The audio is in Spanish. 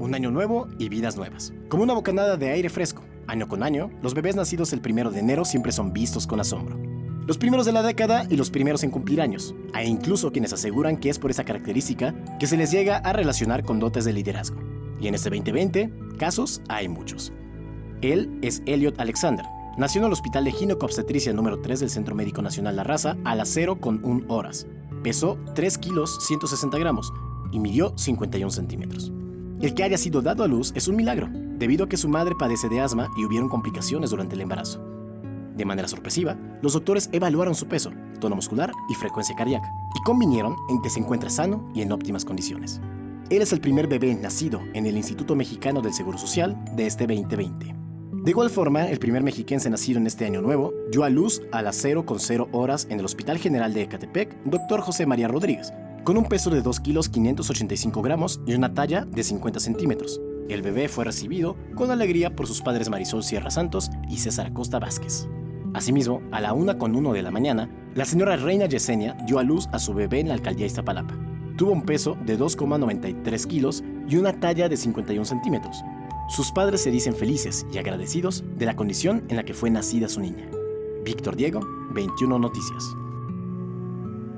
Un año nuevo y vidas nuevas. Como una bocanada de aire fresco. Año con año, los bebés nacidos el 1 de enero siempre son vistos con asombro. Los primeros de la década y los primeros en cumplir años. Hay incluso quienes aseguran que es por esa característica que se les llega a relacionar con dotes de liderazgo. Y en este 2020, casos hay muchos. Él es Elliot Alexander. Nació en el Hospital de Ginecobstetricia número 3 del Centro Médico Nacional La Raza a las 0,1 horas. Pesó 3 kilos 160 gramos y midió 51 centímetros. El que haya sido dado a luz es un milagro, debido a que su madre padece de asma y hubieron complicaciones durante el embarazo. De manera sorpresiva, los doctores evaluaron su peso, tono muscular y frecuencia cardíaca, y convinieron en que se encuentra sano y en óptimas condiciones. Él es el primer bebé nacido en el Instituto Mexicano del Seguro Social de este 2020. De igual forma, el primer mexiquense nacido en este año nuevo dio a luz a las 0,0 horas en el Hospital General de Ecatepec, Dr. José María Rodríguez, con un peso de 2 kilos 585 gramos y una talla de 50 centímetros. El bebé fue recibido con alegría por sus padres Marisol Sierra Santos y César Acosta Vázquez. Asimismo, a la 1:01 de la mañana, la señora Reina Yesenia dio a luz a su bebé en la alcaldía Iztapalapa. Tuvo un peso de 2,93 kilos y una talla de 51 centímetros. Sus padres se dicen felices y agradecidos de la condición en la que fue nacida su niña. Víctor Diego, 21 Noticias.